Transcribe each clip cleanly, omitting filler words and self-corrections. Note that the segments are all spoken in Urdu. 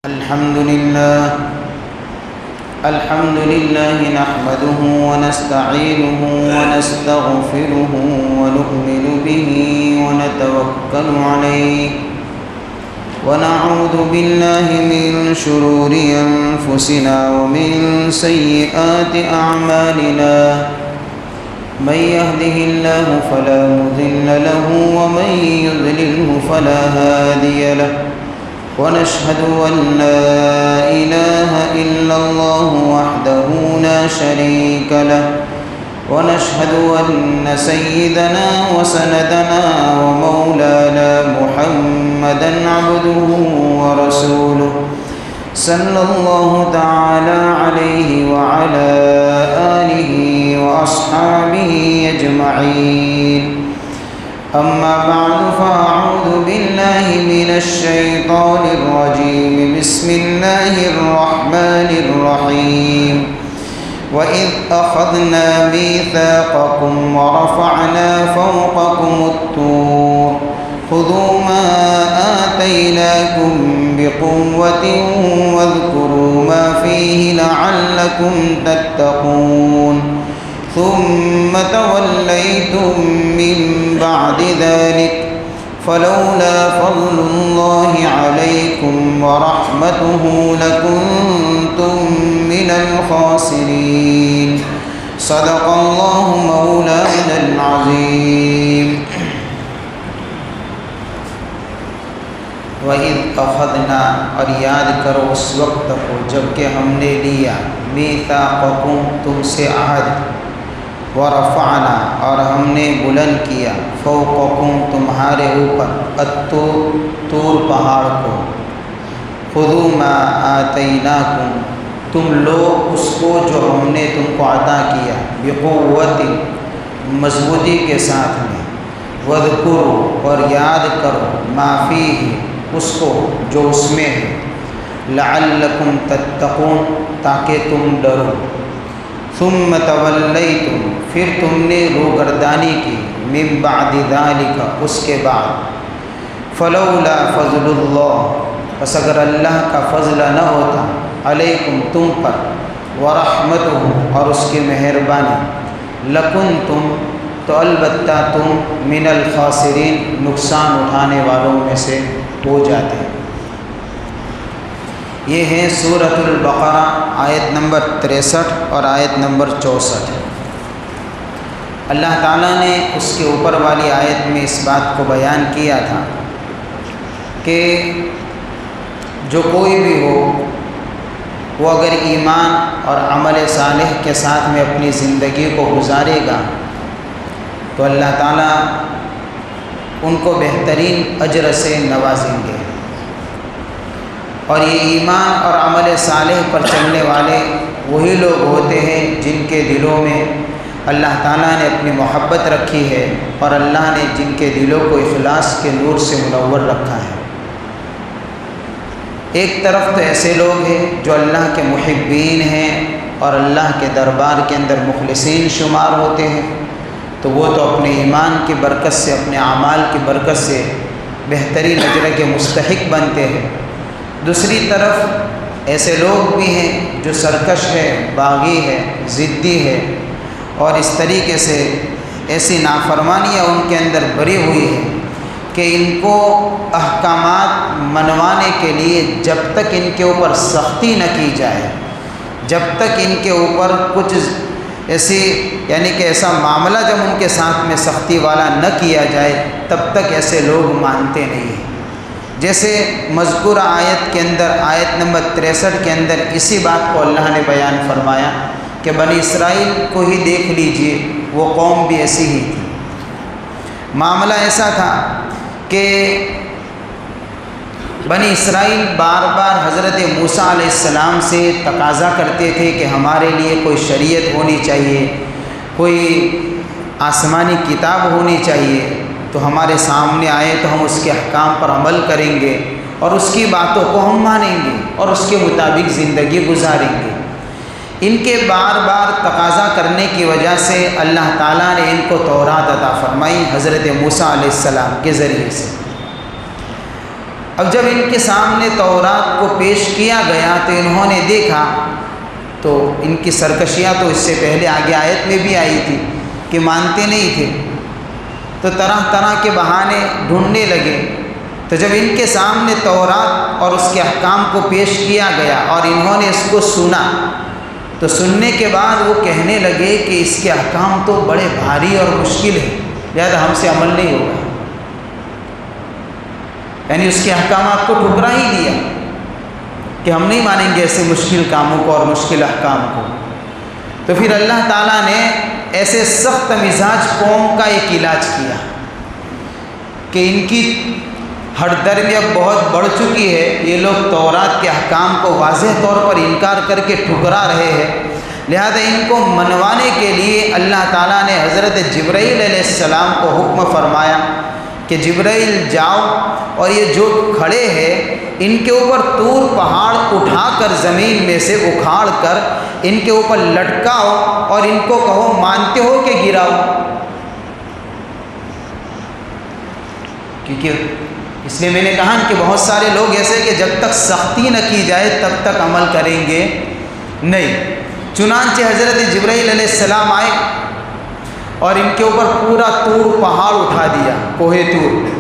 الحمد لله نحمده ونستعينه ونستغفره ونؤمن به ونتوكل عليه ونعوذ بالله من شرور أنفسنا ومن سيئات أعمالنا من يهده الله فلا مضل له ومن يضلله فلا هادي له ونشهد أن لا إله إلا الله وحده لا شريك له ونشهد أن سيدنا وسندنا ومولانا محمدا عبده ورسوله صلى الله تعالى عليه وعلى آله وأصحابه أجمعين أما بعد فأعوذ بالله من الشيطان الرجيم بسم الله الرحمن الرحيم وإذ أخذنا ميثاقكم ورفعنا فوقكم الطور خذوا ما آتيناكم بقوة واذكروا ما فيه لعلكم تتقون ثم توليتم من بعد ذلك فلولا فضل الله عليكم ورحمته لكنتم من الخاسرين صدق الله مولانا العظيم وَإِذْ أَخَذْنَا اور یاد کرو اس وقت کو جب کہ ہم نے لیا میثاقکم تم سے عہد ورفعنا اور ہم نے بلند کیا فوقکم تمہارے اوپر الطور پہاڑ کو خذوا ما آتیناکم تم لو اس کو جو ہم نے تم کو عطا کیا بقوت مضبوطی کے ساتھ میں واذکروا اور یاد کرو ما فیہ اس کو جو اس میں ہے لعلکم تتقون تاکہ تم ڈرو ثم تولیتم پھر تم نے روگردانی کی من بعد ذالک اس کے بعد فلولا فضل اللہ پس اگر اللہ کا فضل نہ ہوتا علیکم تم پر ورحمتہ اور اس کی مہربانی لکنتم تو البتہ تم من الخاسرین نقصان اٹھانے والوں میں سے ہو جاتے ہیں۔ یہ ہے سورۃ البقرہ آیت نمبر 63 اور آیت نمبر 64۔ اللہ تعالیٰ نے اس کے اوپر والی آیت میں اس بات کو بیان کیا تھا کہ جو کوئی بھی ہو وہ اگر ایمان اور عمل صالح کے ساتھ میں اپنی زندگی کو گزارے گا تو اللہ تعالیٰ ان کو بہترین اجر سے نوازیں گے، اور یہ ایمان اور عمل صالح پر چلنے والے وہی لوگ ہوتے ہیں جن کے دلوں میں اللہ تعالیٰ نے اپنی محبت رکھی ہے اور اللہ نے جن کے دلوں کو اخلاص کے نور سے منور رکھا ہے۔ ایک طرف تو ایسے لوگ ہیں جو اللہ کے محبین ہیں اور اللہ کے دربار کے اندر مخلصین شمار ہوتے ہیں، تو وہ تو اپنے ایمان کی برکت سے اپنے اعمال کی برکت سے بہترین اجر کے مستحق بنتے ہیں۔ دوسری طرف ایسے لوگ بھی ہیں جو سرکش ہے، باغی ہے، ضدی ہے، اور اس طریقے سے ایسی نافرمانیاں ان کے اندر بھری ہوئی ہیں کہ ان کو احکامات منوانے کے لیے جب تک ان کے اوپر سختی نہ کی جائے، جب تک ان کے اوپر کچھ ایسی یعنی کہ ایسا معاملہ جب ان کے ساتھ میں سختی والا نہ کیا جائے تب تک ایسے لوگ مانتے نہیں ہیں۔ جیسے مذکورہ آیت کے اندر آیت نمبر 63 کے اندر اسی بات کو اللہ نے بیان فرمایا کہ بنی اسرائیل کو ہی دیکھ لیجئے، وہ قوم بھی ایسی ہی تھی۔ معاملہ ایسا تھا کہ بنی اسرائیل بار بار حضرت موسیٰ علیہ السلام سے تقاضا کرتے تھے کہ ہمارے لیے کوئی شریعت ہونی چاہیے، کوئی آسمانی کتاب ہونی چاہیے، تو ہمارے سامنے آئے تو ہم اس کے احکام پر عمل کریں گے اور اس کی باتوں کو ہم مانیں گے اور اس کے مطابق زندگی گزاریں گے۔ ان کے بار بار تقاضا کرنے کی وجہ سے اللہ تعالیٰ نے ان کو تورات عطا فرمائی حضرت موسیٰ علیہ السلام کے ذریعے سے۔ اب جب ان کے سامنے تورات کو پیش کیا گیا تو انہوں نے دیکھا، تو ان کی سرکشیاں تو اس سے پہلے آگے آیت میں بھی آئی تھی کہ مانتے نہیں تھے، تو طرح طرح کے بہانے ڈھونڈنے لگے۔ تو جب ان کے سامنے تورات اور اس کے احکام کو پیش کیا گیا اور انہوں نے اس کو سنا، تو سننے کے بعد وہ کہنے لگے کہ اس کے احکام تو بڑے بھاری اور مشکل ہیں، لہذا ہم سے عمل نہیں ہوگا۔ یعنی اس کے احکامات کو ٹھکرا ہی دیا کہ ہم نہیں مانیں گے ایسے مشکل کاموں کو اور مشکل احکام کو۔ تو پھر اللہ تعالیٰ نے ایسے سخت مزاج قوم کا ایک علاج کیا کہ ان کی ہر درمی اب بہت بڑھ چکی ہے، یہ لوگ تورات کے احکام کو واضح طور پر انکار کر کے ٹھکرا رہے ہیں، لہذا ان کو منوانے کے لیے اللہ تعالیٰ نے حضرت جبرائیل علیہ السلام کو حکم فرمایا کہ جبرائیل جاؤ اور یہ جو کھڑے ہیں ان کے اوپر طور پہاڑ اٹھا کر زمین میں سے اکھاڑ کر ان کے اوپر لٹکاؤ اور ان کو کہو مانتے ہو کہ گراؤ۔ کیونکہ اس لیے میں نے کہا کہ بہت سارے لوگ ایسے کہ جب تک سختی نہ کی جائے تب تک عمل کریں گے نہیں۔ چنانچہ حضرت جبرائیل علیہ السلام آئے اور ان کے اوپر پورا طور پہاڑ اٹھا دیا، کوہ طور،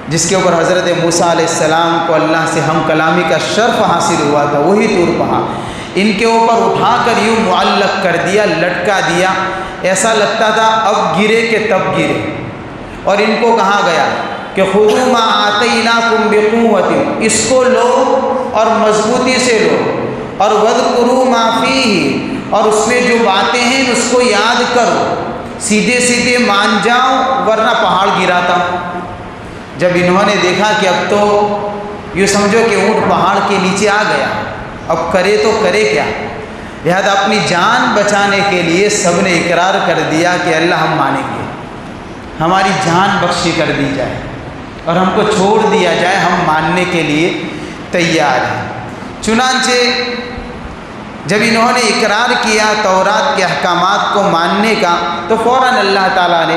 جس کے اوپر حضرت موسیٰ علیہ السلام کو اللہ سے ہم کلامی کا شرف حاصل ہوا تھا، وہی طور پہاڑ ان کے اوپر اٹھا کر یوں معلق کر دیا، لٹکا دیا، ایسا لگتا تھا اب گرے کہ تب گرے۔ اور ان کو کہا گیا کہ خذوا ما آتیناکم بقوۃ، اس کو لو اور مضبوطی سے لو، اور واذکروا ما فیہ، اور اس میں جو باتیں ہیں اس کو یاد کرو، سیدھے سیدھے مان جاؤ ورنہ پہاڑ گراتا۔ جب انہوں نے دیکھا کہ اب تو یوں سمجھو کہ اونٹ پہاڑ کے نیچے آ گیا، اب کرے تو کرے کیا، لہذا اپنی جان بچانے کے لیے سب نے اقرار کر دیا کہ اللہ ہم مانیں گے، ہماری جان بخشی کر دی جائے اور ہم کو چھوڑ دیا جائے، ہم ماننے کے لیے تیار ہیں۔ چنانچہ جب انہوں نے اقرار کیا تورات کے احکامات کو ماننے کا، تو فوراً اللہ تعالیٰ نے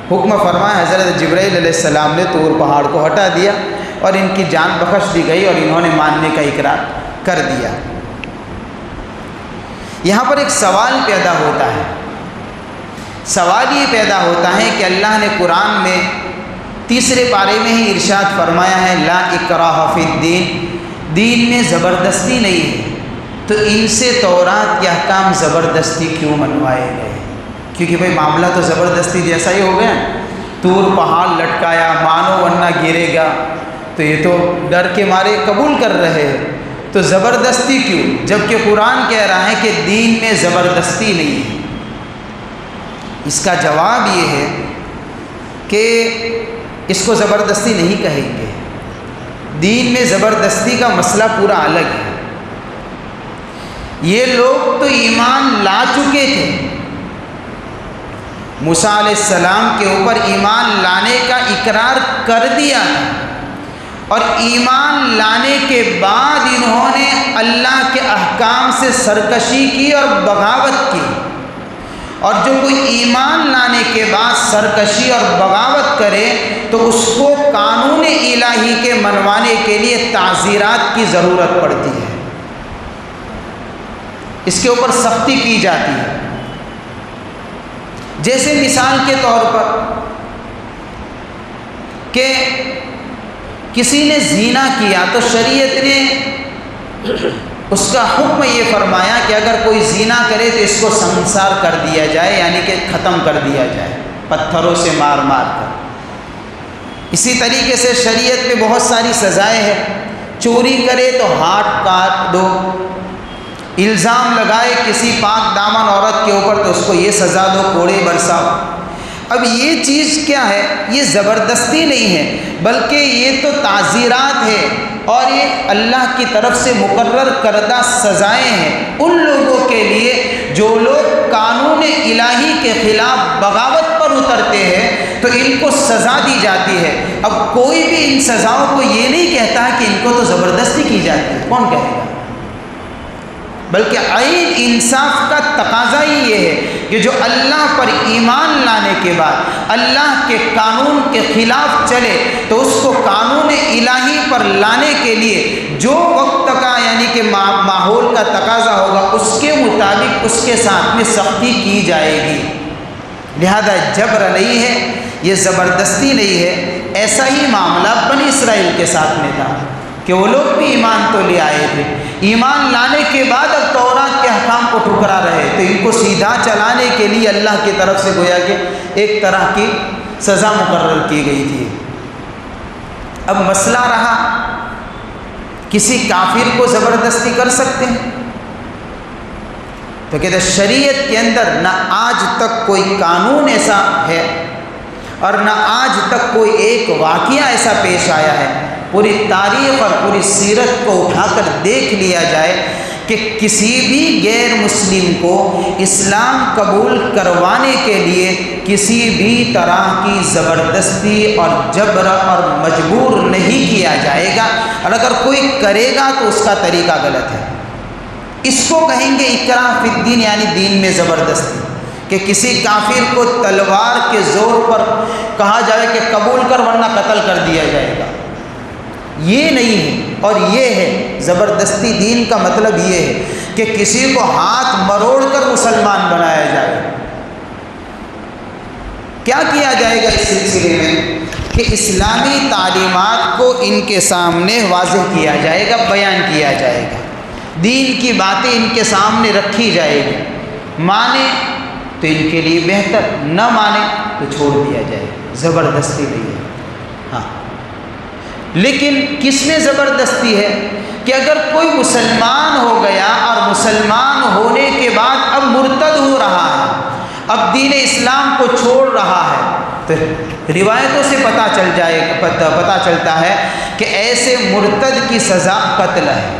حکم فرمایا، حضرت جبرائیل علیہ السلام نے طور پہاڑ کو ہٹا دیا اور ان کی جان بخش دی گئی اور انہوں نے ماننے کا اقرار کر دیا۔ یہاں پر ایک سوال پیدا ہوتا ہے، سوال یہ پیدا ہوتا ہے کہ اللہ نے قرآن میں تیسرے پارے میں ہی ارشاد فرمایا ہے لا اکراہ فی الدین، دین میں زبردستی نہیں ہے، تو ان سے تورات کے احکام زبردستی کیوں منوائے گئے؟ کیونکہ بھئی معاملہ تو زبردستی جیسا ہی ہو گیا، طور پہاڑ لٹکایا، مانو ورنہ گرے گا، تو یہ تو ڈر کے مارے قبول کر رہے ہیں، تو زبردستی کیوں؟ جبکہ قرآن کہہ رہا ہے کہ دین میں زبردستی نہیں ہے۔ اس کا جواب یہ ہے کہ اس کو زبردستی نہیں کہیں گے، دین میں زبردستی کا مسئلہ پورا الگ ہے۔ یہ لوگ تو ایمان لا چکے تھے، موسیٰ علیہ السلام کے اوپر ایمان لانے کا اقرار کر دیا تھا، اور ایمان لانے کے بعد انہوں نے اللہ کے احکام سے سرکشی کی اور بغاوت کی، اور جو کوئی ایمان لانے کے بعد سرکشی اور بغاوت کرے تو اس کو قانون الہی کے منوانے کے لیے تعزیرات کی ضرورت پڑتی ہے، اس کے اوپر سختی کی جاتی ہے۔ جیسے مثال کے طور پر کہ کسی نے زنا کیا تو شریعت نے اس کا حکم یہ فرمایا کہ اگر کوئی زنا کرے تو اس کو سنسار کر دیا جائے، یعنی کہ ختم کر دیا جائے پتھروں سے مار مار کر۔ اسی طریقے سے شریعت میں بہت ساری سزائیں ہیں، چوری کرے تو ہاتھ کاٹ دو، الزام لگائے کسی پاک دامن عورت کے اوپر تو اس کو یہ سزا دو، کوڑے برساؤ۔ اب یہ چیز کیا ہے؟ یہ زبردستی نہیں ہے، بلکہ یہ تو تعزیرات ہے، اور یہ اللہ کی طرف سے مقرر کردہ سزائیں ہیں ان لوگوں کے لیے جو لوگ قانون الہی کے خلاف بغاوت پر اترتے ہیں، تو ان کو سزا دی جاتی ہے۔ اب کوئی بھی ان سزاؤں کو یہ نہیں کہتا کہ ان کو تو زبردستی کی جاتی ہے، کون کہے گا؟ بلکہ عین انصاف کا تقاضا ہی یہ ہے کہ جو اللہ پر ایمان لانے کے بعد اللہ کے قانون کے خلاف چلے تو اس کو قانون الہی پر لانے کے لیے جو وقت کا یعنی کہ ماحول کا تقاضا ہوگا اس کے مطابق اس کے ساتھ میں سختی کی جائے گی۔ لہذا جبر نہیں ہے، یہ زبردستی نہیں ہے۔ ایسا ہی معاملہ بنی اسرائیل کے ساتھ میں تھا کہ وہ لوگ بھی ایمان تو لے آئے تھے، ایمان لانے کے بعد اب تورات کے احکام کو ٹھکرا رہے تو ان کو سیدھا چلانے کے لیے اللہ کی طرف سے گویا کہ ایک طرح کی سزا مقرر کی گئی تھی۔ اب مسئلہ رہا کسی کافر کو زبردستی کر سکتے ہیں؟ تو کہتے ہیں شریعت کے اندر نہ آج تک کوئی قانون ایسا ہے اور نہ آج تک کوئی ایک واقعہ ایسا پیش آیا ہے، پوری تاریخ اور پوری سیرت کو اٹھا کر دیکھ لیا جائے کہ کسی بھی غیر مسلم کو اسلام قبول کروانے کے لیے کسی بھی طرح کی زبردستی اور جبر اور مجبور نہیں کیا جائے گا، اور اگر کوئی کرے گا تو اس کا طریقہ غلط ہے۔ اس کو کہیں گے اکراہ فی الدین، یعنی دین میں زبردستی، کہ کسی کافر کو تلوار کے زور پر کہا جائے کہ قبول کر ورنہ قتل کر دیا جائے گا، یہ نہیں ہے۔ اور یہ ہے زبردستی دین کا مطلب یہ ہے کہ کسی کو ہاتھ مروڑ کر مسلمان بنایا جائے۔ کیا کیا جائے گا اس سلسلے میں کہ اسلامی تعلیمات کو ان کے سامنے واضح کیا جائے گا، بیان کیا جائے گا، دین کی باتیں ان کے سامنے رکھی جائے گی، مانے تو ان کے لیے بہتر، نہ مانے تو چھوڑ دیا جائے، زبردستی نہیں ہے۔ ہاں، لیکن کس میں زبردستی ہے کہ اگر کوئی مسلمان ہو گیا اور مسلمان ہونے کے بعد اب مرتد ہو رہا ہے، اب دین اسلام کو چھوڑ رہا ہے، تو روایتوں سے پتہ چلتا ہے کہ ایسے مرتد کی سزا قتل ہے،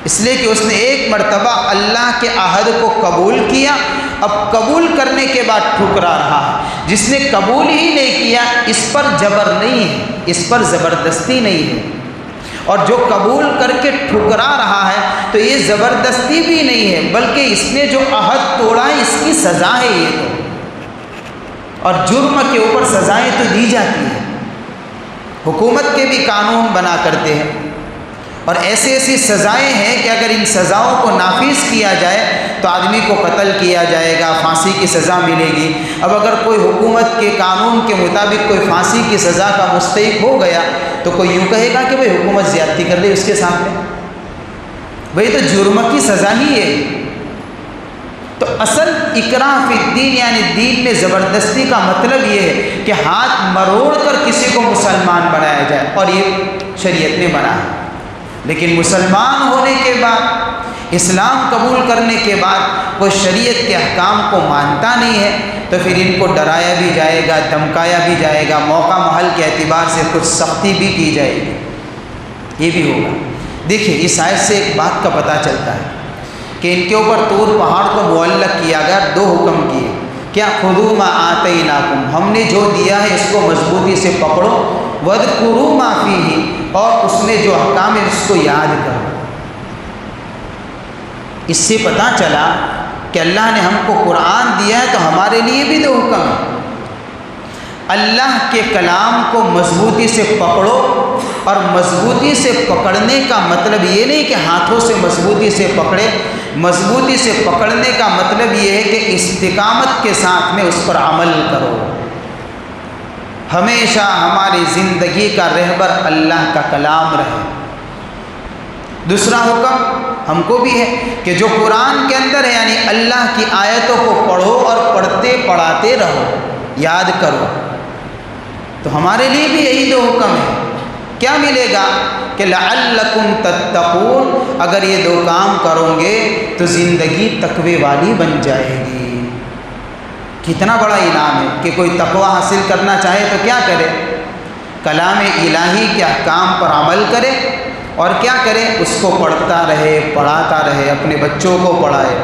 اس لیے کہ اس نے ایک مرتبہ اللہ کے عہد کو قبول کیا، اب قبول کرنے کے بعد ٹھکرا رہا ہے۔ جس نے قبول ہی نہیں کیا اس پر جبر نہیں ہے، اس پر زبردستی نہیں ہے، اور جو قبول کر کے ٹھکرا رہا ہے تو یہ زبردستی بھی نہیں ہے، بلکہ اس نے جو عہد توڑا ہے اس کی سزا ہے یہ تو، اور جرم کے اوپر سزائیں تو دی جاتی ہیں، حکومت کے بھی قانون بنا کرتے ہیں، اور ایسی سزائیں ہیں کہ اگر ان سزاؤں کو نافذ کیا جائے تو آدمی کو قتل کیا جائے گا، پھانسی کی سزا ملے گی۔ اب اگر کوئی حکومت کے قانون کے مطابق کوئی پھانسی کی سزا کا مستحق ہو گیا تو کوئی یوں کہے گا کہ بھئی حکومت زیادتی کر رہی اس کے سامنے، بھئی تو جرم کی سزا ہی ہے۔ تو اصل اکراہ فی الدین یعنی دین میں زبردستی کا مطلب یہ ہے کہ ہاتھ مروڑ کر کسی کو مسلمان بنایا جائے، اور یہ شریعت نے بنا ہے۔ لیکن مسلمان ہونے کے بعد، اسلام قبول کرنے کے بعد کوئی شریعت کے احکام کو مانتا نہیں ہے تو پھر ان کو ڈرایا بھی جائے گا، دھمکایا بھی جائے گا، موقع محل کے اعتبار سے کچھ سختی بھی کی جائے گی، یہ بھی ہوگا۔ دیکھیے اس آیت سے ایک بات کا پتہ چلتا ہے کہ ان کے اوپر طور پہاڑ کو معلق کیا گیا، دو حکم کیے، کیا خذوا ما آتیناکم، ہم نے جو دیا ہے اس کو مضبوطی سے پکڑو، واذکروا ما فیہ، اور اس میں جو احکام ہے اس کو یاد کرو۔ اس سے پتہ چلا کہ اللہ نے ہم کو قرآن دیا ہے تو ہمارے لیے بھی دو حکم ہیں۔ اللہ کے کلام کو مضبوطی سے پکڑو، اور مضبوطی سے پکڑنے کا مطلب یہ نہیں کہ ہاتھوں سے مضبوطی سے پکڑے، مضبوطی سے پکڑنے کا مطلب یہ ہے کہ استقامت کے ساتھ میں اس پر عمل کرو۔ ہمیشہ ہماری زندگی کا رہبر اللہ کا کلام رہے۔ دوسرا حکم ہم کو بھی ہے کہ جو قرآن کے اندر ہے یعنی اللہ کی آیتوں کو پڑھو اور پڑھتے پڑھاتے رہو، یاد کرو۔ تو ہمارے لیے بھی یہی دو حکم ہے۔ کیا ملے گا کہ لعلکم تتقون، اگر یہ دو کام کرو گے تو زندگی تقوی والی بن جائے گی۔ کتنا بڑا انعام ہے کہ کوئی تقوی حاصل کرنا چاہے تو کیا کرے، کلام الہی کے احکام پر عمل کرے، اور کیا کرے، اس کو پڑھتا رہے، پڑھاتا رہے، اپنے بچوں کو پڑھائے۔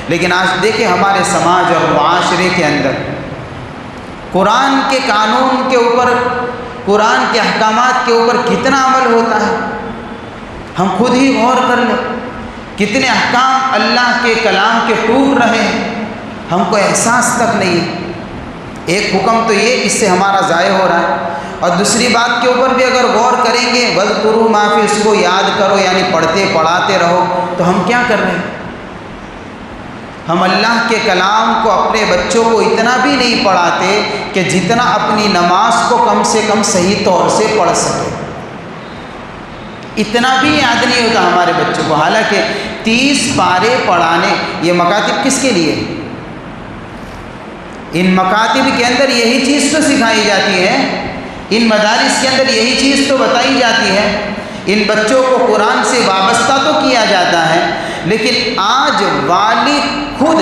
لیکن آج دیکھیں ہمارے سماج اور معاشرے کے اندر قرآن کے قانون کے اوپر، قرآن کے احکامات کے اوپر کتنا عمل ہوتا ہے۔ ہم خود ہی غور کر لیں کتنے احکام اللہ کے کلام کے ٹوٹ رہے ہیں، ہم کو احساس تک نہیں ہے۔ ایک حکم تو یہ اس سے ہمارا ضائع ہو رہا ہے، اور دوسری بات کے اوپر بھی اگر غور کریں گے، وَاذْكُرُوا مَا فِي، اس کو یاد کرو، یعنی پڑھتے پڑھاتے رہو، تو ہم کیا کر رہے ہیں؟ ہم اللہ کے کلام کو اپنے بچوں کو اتنا بھی نہیں پڑھاتے کہ جتنا اپنی نماز کو کم سے کم صحیح طور سے پڑھ سکے، اتنا بھی یاد نہیں ہوتا ہمارے بچوں کو۔ حالانکہ 30 پارے پڑھانے، یہ مکاتب کس کے لیے؟ ان مکاتب کے اندر یہی چیز تو سکھائی جاتی ہے، ان مدارس کے اندر یہی چیز تو بتائی جاتی ہے، ان بچوں کو قرآن سے وابستہ تو کیا جاتا ہے۔ لیکن آج والد خود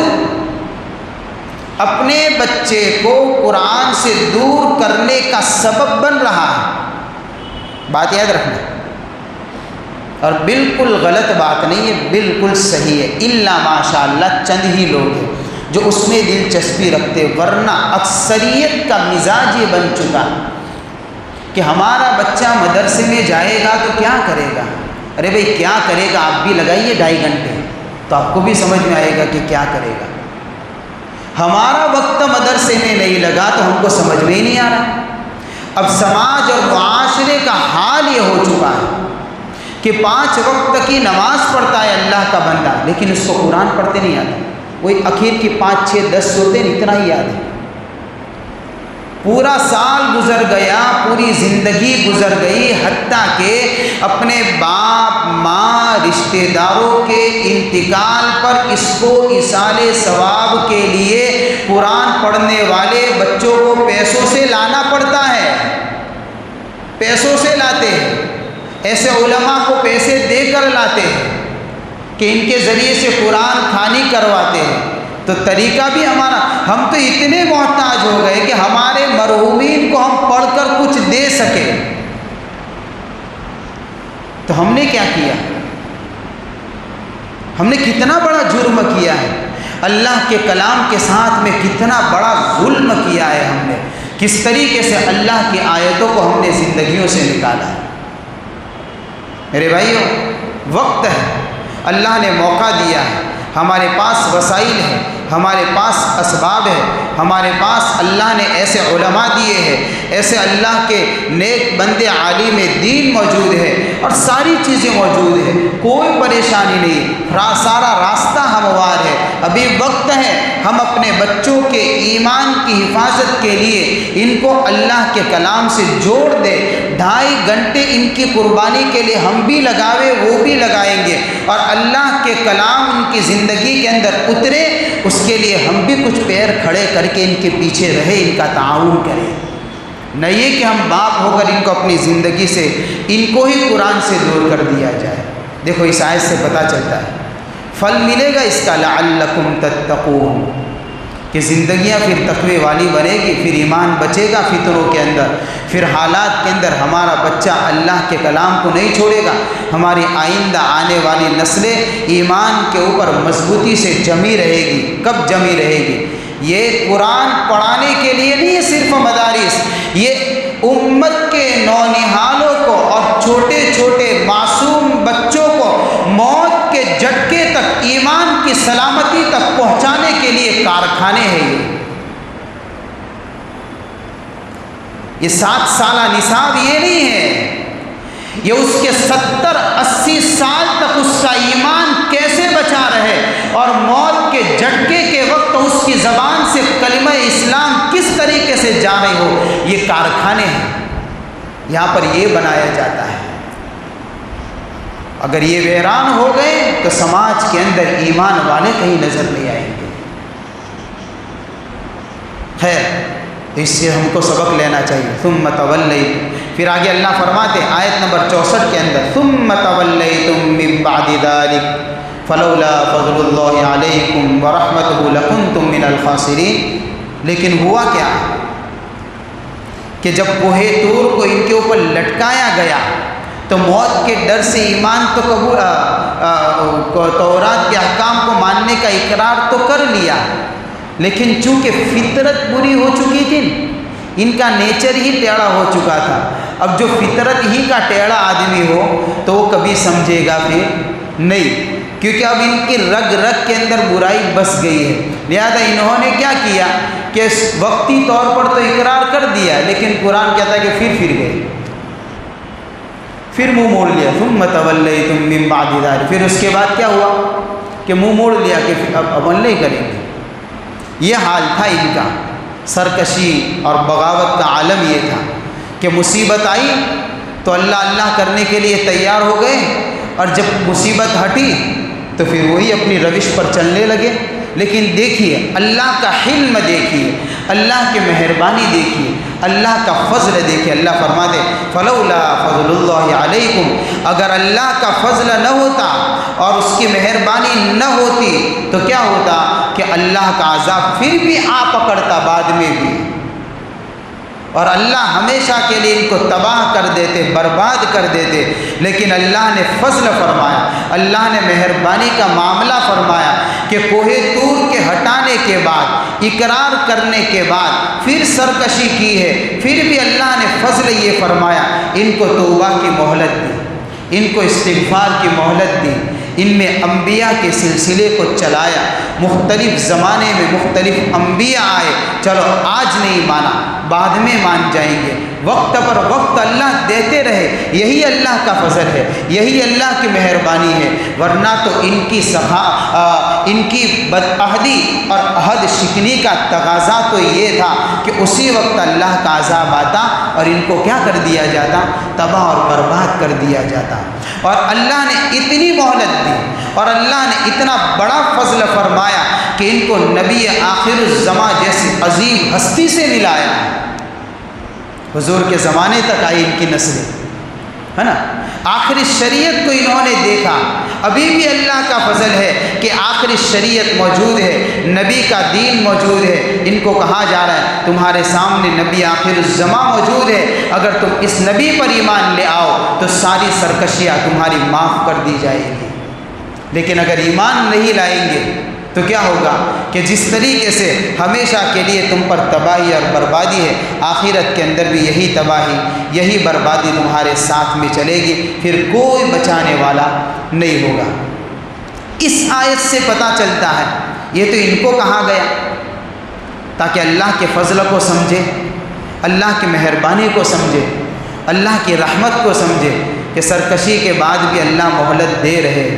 اپنے بچے کو قرآن سے دور کرنے کا سبب بن رہا ہے، بات یاد رکھنا، اور بالکل غلط بات نہیں ہے، بالکل صحیح ہے، الا ماشاء اللہ چند ہی لوگ ہیں جو اس میں دلچسپی رکھتے، ورنہ اکثریت کا مزاج یہ بن چکا کہ ہمارا بچہ مدرسے میں جائے گا تو کیا کرے گا؟ ارے بھئی کیا کرے گا؟ آپ بھی لگائیے 2.5 گھنٹے تو آپ کو بھی سمجھ میں آئے گا کہ کیا کرے گا۔ ہمارا وقت مدرسے میں نہیں لگا تو ہم کو سمجھ میں ہی نہیں آ رہا۔ اب سماج اور معاشرے کا حال یہ ہو چکا ہے کہ 5 وقت کی نماز پڑھتا ہے اللہ کا بندہ، لیکن اس کو قرآن پڑھتے نہیں آتا، وہی اخیر کی 5 6 10 صورتیں اتنا ہی یاد ہے۔ پورا سال گزر گیا، پوری زندگی گزر گئی، حتیٰ کہ اپنے باپ ماں رشتہ داروں کے انتقال پر اس کو ایصال ثواب کے لیے قرآن پڑھنے والے بچوں کو پیسوں سے لانا پڑتا ہے، پیسوں سے لاتے ہیں، ایسے علماء کو پیسے دے کر لاتے ہیں کہ ان کے ذریعے سے قرآن خوانی کرواتے ہیں۔ تو طریقہ بھی ہمارا، ہم تو اتنے محتاج ہو گئے کہ ہمارے مرحومین کو ہم پڑھ کر کچھ دے سکے، تو ہم نے کیا کیا؟ ہم نے کتنا بڑا جرم کیا ہے، اللہ کے کلام کے ساتھ میں کتنا بڑا ظلم کیا ہے ہم نے، کس طریقے سے اللہ کی آیتوں کو ہم نے زندگیوں سے نکالا ہے۔ میرے بھائیوں، وقت ہے، اللہ نے موقع دیا ہے، ہمارے پاس وسائل ہیں، ہمارے پاس اسباب ہے، ہمارے پاس اللہ نے ایسے علماء دیے ہیں، ایسے اللہ کے نیک بندے عالم دین موجود ہے، اور ساری چیزیں موجود ہیں، کوئی پریشانی نہیں، سارا راستہ ہموار ہے۔ ابھی وقت ہے ہم اپنے بچوں کے ایمان کی حفاظت کے لیے ان کو اللہ کے کلام سے جوڑ دیں۔ 2.5 گھنٹے ان کی قربانی کے لیے ہم بھی لگاوے، وہ بھی لگائیں گے، اور اللہ کے کلام ان کی زندگی کے اندر اترے، اس کے لیے ہم بھی کچھ پیر کھڑے کر کے ان کے پیچھے رہے، ان کا تعاون کریں۔ نہ یہ کہ ہم باپ ہو کر ان کو اپنی زندگی سے، ان کو ہی قرآن سے دور کر دیا جائے۔ دیکھو اس آیت سے پتہ چلتا ہے پھل ملے گا اس کا، لعلکم تتقون، کہ زندگیاں پھر تقوی والی بنے گی، پھر ایمان بچے گا فطروں کے اندر، پھر حالات کے اندر ہمارا بچہ اللہ کے کلام کو نہیں چھوڑے گا، ہماری آئندہ آنے والی نسلیں ایمان کے اوپر مضبوطی سے جمی رہے گی۔ کب جمی رہے گی؟ یہ قرآن پڑھانے کے لیے نہیں ہے صرف مدارس، یہ امت کے نونہالوں کو اور چھوٹے چھوٹے معصوم بچوں کو موت کے جھٹکے تک، ایمان کی سلامتی تک پہنچانے کے لیے کارخانے ہیں۔ یہ 7 سالہ نصاب یہ نہیں ہے، یہ اس کے 70-80 سال تک اس کا ایمان کیسے بچا رہے، اور موت کے جھٹکے کے وقت اس کی زبان سے کلمہ اسلام کس طریقے سے جاری ہو، یہ کارخانے ہیں، یہاں پر یہ بنایا جاتا ہے۔ اگر یہ ویران ہو گئے تو سماج کے اندر ایمان والے کہیں نظر نہیں آئیں گے۔ خیر، اس سے ہم کو سبق لینا چاہیے۔ ثم تولیتم، پھر آگے اللہ فرماتے ہیں آیت نمبر 64 کے اندر، ثم تولیتم من بعد ذلک فلولا فضل اللہ علیکم ورحمتہ لکنتم من الخاسرین۔ لیکن ہوا کیا کہ جب کوہ طور کو ان کے اوپر لٹکایا گیا تو موت کے ڈر سے ایمان تو تورات کے احکام کو ماننے کا اقرار تو کر لیا، لیکن چونکہ فطرت بری ہو چکی تھی، ان کا نیچر ہی ٹیڑھا ہو چکا تھا۔ اب جو فطرت ہی کا ٹیڑھا آدمی ہو تو وہ کبھی سمجھے گا پھر نہیں، کیونکہ اب ان کی رگ رگ کے اندر برائی بس گئی ہے، لہذا انہوں نے کیا کیا کہ وقتی طور پر تو اقرار کر دیا، لیکن قرآن کہتا ہے کہ پھر گئے، پھر منہ موڑ لیا، ثم تولیتم من بعد ذلک، پھر اس کے بعد کیا ہوا کہ منہ موڑ لیا کہ اب عمل نہیں کریں گے۔ یہ حال تھا ان کا، سرکشی اور بغاوت کا عالم یہ تھا کہ مصیبت آئی تو اللہ کرنے کے لیے تیار ہو گئے، اور جب مصیبت ہٹی تو پھر وہی اپنی روش پر چلنے لگے۔ لیکن دیکھیے اللہ کا حلم، دیکھیے اللہ کی مہربانی، دیکھیے اللہ کا فضل، دیکھیے اللہ فرماتے فلولا فضل اللہ علیکم، اگر اللہ کا فضل نہ ہوتا اور اس کی مہربانی نہ ہوتی تو کیا ہوتا کہ اللہ کا عذاب پھر بھی آ پکڑتا بعد میں بھی، اور اللہ ہمیشہ کے لیے ان کو تباہ کر دیتے، برباد کر دیتے۔ لیکن اللہ نے فضل فرمایا، اللہ نے مہربانی کا معاملہ فرمایا کہ کوہ طور کے ہٹانے کے بعد، اقرار کرنے کے بعد پھر سرکشی کی ہے، پھر بھی اللہ نے فضل یہ فرمایا، ان کو توبہ کی مہلت دی، ان کو استغفار کی مہلت دی، ان میں انبیاء کے سلسلے کو چلایا، مختلف زمانے میں مختلف انبیاء آئے، چلو آج نہیں مانا بعد میں مان جائیں گے، وقت پر وقت اللہ دیتے رہے، یہی اللہ کا فضل ہے، یہی اللہ کی مہربانی ہے، ورنہ تو ان کی بدعہدی اور عہد شکنی کا تقاضا تو یہ تھا کہ اسی وقت اللہ کا عذاب آتا اور ان کو کیا کر دیا جاتا، تباہ اور برباد کر دیا جاتا۔ اور اللہ نے اتنی مہلت دی اور اللہ نے اتنا بڑا فضل فرمایا کہ ان کو نبی آخر الزماں جیسی عظیم ہستی سے ملایا، حضور کے زمانے تک آئی ان کی نسلیں، ہے نا، آخری شریعت کو انہوں نے دیکھا۔ ابھی بھی اللہ کا فضل ہے کہ آخری شریعت موجود ہے، نبی کا دین موجود ہے، ان کو کہا جا رہا ہے تمہارے سامنے نبی آخر الزماں موجود ہے، اگر تم اس نبی پر ایمان لے آؤ تو ساری سرکشیاں تمہاری معاف کر دی جائے گی۔ لیکن اگر ایمان نہیں لائیں گے تو کیا ہوگا کہ جس طریقے سے ہمیشہ کے لیے تم پر تباہی اور بربادی ہے، آخرت کے اندر بھی یہی تباہی، یہی بربادی تمہارے ساتھ میں چلے گی، پھر کوئی بچانے والا نہیں ہوگا۔ اس آیت سے پتہ چلتا ہے، یہ تو ان کو کہا گیا تاکہ اللہ کے فضل کو سمجھے، اللہ کی مہربانی کو سمجھے، اللہ کی رحمت کو سمجھے کہ سرکشی کے بعد بھی اللہ مہلت دے رہے۔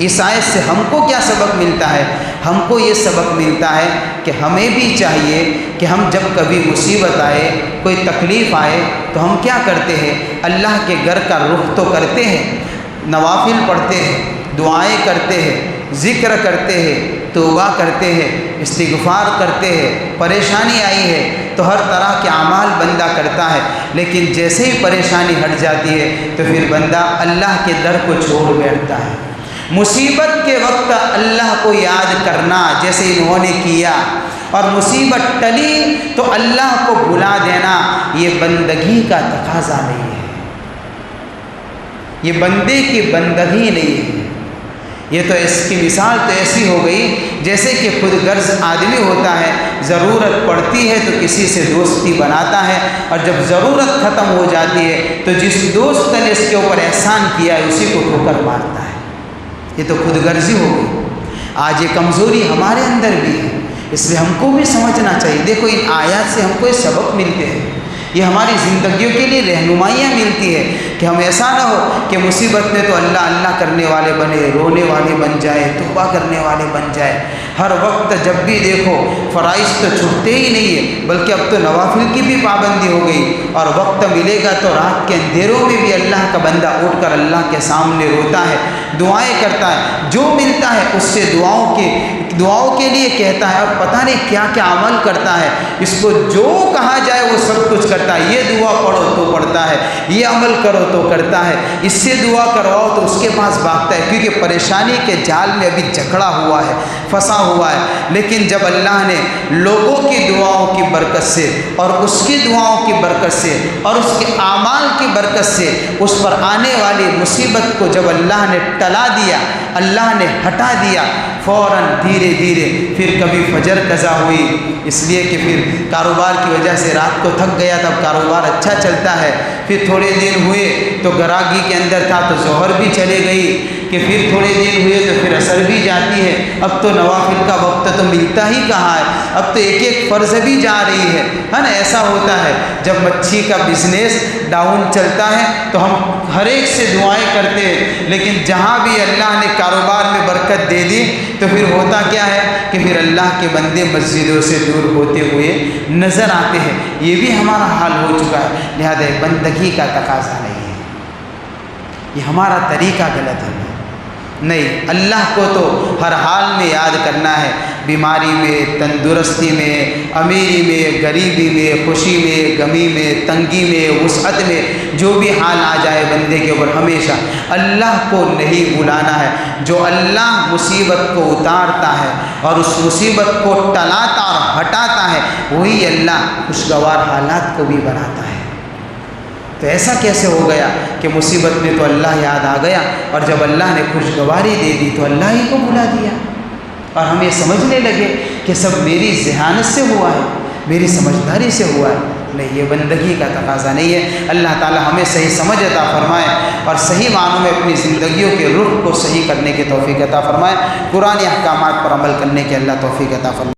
اس آیت سے ہم کو کیا سبق ملتا ہے؟ ہم کو یہ سبق ملتا ہے کہ ہمیں بھی چاہیے کہ ہم جب کبھی مصیبت آئے، کوئی تکلیف آئے تو ہم کیا کرتے ہیں، اللہ کے گھر کا رخ تو کرتے ہیں، نوافل پڑھتے ہیں، دعائیں کرتے ہیں، ذکر کرتے ہیں، توبہ کرتے ہیں، استغفار کرتے ہیں، پریشانی آئی ہے تو ہر طرح کے اعمال بندہ کرتا ہے، لیکن جیسے ہی پریشانی ہٹ جاتی ہے تو پھر بندہ اللہ کے در کو چھوڑ بیٹھتا ہے۔ مصیبت کے وقت اللہ کو یاد کرنا جیسے انہوں نے کیا، اور مصیبت ٹلی تو اللہ کو بھلا دینا، یہ بندگی کا تقاضا نہیں ہے، یہ بندے کی بندگی نہیں ہے۔ یہ تو اس کی مثال تو ایسی ہو گئی جیسے کہ خود غرض آدمی ہوتا ہے، ضرورت پڑتی ہے تو کسی سے دوستی بناتا ہے، اور جب ضرورت ختم ہو جاتی ہے تو جس دوست نے اس کے اوپر احسان کیا ہے اسی کو ٹھوکر مارتا ہے۔ یہ تو خود غرضی ہو گئی۔ آج یہ کمزوری ہمارے اندر بھی ہے، اس لیے ہم کو بھی سمجھنا چاہیے۔ دیکھو ان آیات سے ہم کو یہ سبق ملتے ہیں، یہ ہماری زندگیوں کے لیے رہنمائیاں ملتی ہے کہ ہم ایسا نہ ہو کہ مصیبت میں تو اللہ کرنے والے بنے، رونے والے بن جائے، توبہ کرنے والے بن جائے۔ ہر وقت جب بھی دیکھو فرائض تو چھوٹتے ہی نہیں ہے، بلکہ اب تو نوافل کی بھی پابندی ہو گئی، اور وقت ملے گا تو رات کے اندھیروں میں بھی اللہ کا بندہ اٹھ کر اللہ کے سامنے روتا ہے، دعائیں کرتا ہے، جو ملتا ہے اس سے دعاؤں کے لیے کہتا ہے، اور پتہ نہیں کیا کیا عمل کرتا ہے، اس کو جو کہا جائے وہ سب کچھ کرتا ہے۔ یہ دعا پڑھو تو پڑھتا ہے، یہ عمل کرو تو کرتا ہے، اس سے دعا کرواؤ تو اس کے پاس بھاگتا ہے، کیونکہ پریشانی کے جال میں ابھی جکڑا ہوا ہے، پھنسا ہوا ہے۔ لیکن جب اللہ نے لوگوں کی دعاؤں کی برکت سے اور اس کی دعاؤں کی برکت سے اور اس کے اعمال کی برکت سے اس پر آنے والی مصیبت کو جب اللہ نے ٹلا دیا، اللہ نے ہٹا دیا، فوراً دھیرے دھیرے پھر کبھی فجر قضا ہوئی، اس لیے کہ پھر کاروبار کی وجہ سے رات کو تھک گیا تھا، کاروبار اچھا چلتا ہے، پھر تھوڑے دن ہوئے تو گراگی کے اندر تھا تو ظہر بھی چلے گئی، کہ پھر تھوڑے دن ہوئے تو پھر نثر بھی جاتی ہے، اب تو نوافل کا وقت تو ملتا ہی کہاں ہے، اب تو ایک ایک فرض بھی جا رہی ہے نا۔ ایسا ہوتا ہے جب مچھی کا بزنس ڈاؤن چلتا ہے تو ہم ہر ایک سے دعائیں کرتے ہیں، لیکن جہاں بھی اللہ نے کاروبار میں برکت دے دی تو پھر ہوتا کیا ہے کہ پھر اللہ کے بندے مسجدوں سے دور ہوتے ہوئے نظر آتے ہیں۔ یہ بھی ہمارا حال ہو چکا ہے، لہذا بندگی کا تقاضا نہیں ہے، یہ ہمارا طریقہ غلط ہے۔ نہیں، اللہ کو تو ہر حال میں یاد کرنا ہے، بیماری میں، تندرستی میں، امیری میں، غریبی میں، خوشی میں، غمی میں، تنگی میں، وسعت میں، جو بھی حال آ جائے بندے کے اوپر ہمیشہ اللہ کو نہیں بھلانا ہے۔ جو اللہ مصیبت کو اتارتا ہے اور اس مصیبت کو ٹلاتا اور ہٹاتا ہے، وہی اللہ خوشگوار حالات کو بھی بناتا ہے۔ تو ایسا کیسے ہو گیا کہ مصیبت میں تو اللہ یاد آ گیا اور جب اللہ نے خوشگواری دے دی تو اللہ ہی کو بھلا دیا، اور ہم یہ سمجھنے لگے کہ سب میری ذہانت سے ہوا ہے، میری سمجھداری سے ہوا ہے۔ نہیں، یہ بندگی کا تقاضا نہیں ہے۔ اللہ تعالی ہمیں صحیح سمجھ عطا فرمائے اور صحیح معنوں میں اپنی زندگیوں کے رخ کو صحیح کرنے کی توفیق عطا فرمائے، قرآن احکامات پر عمل کرنے کے اللہ توفیق عطا فرمائے۔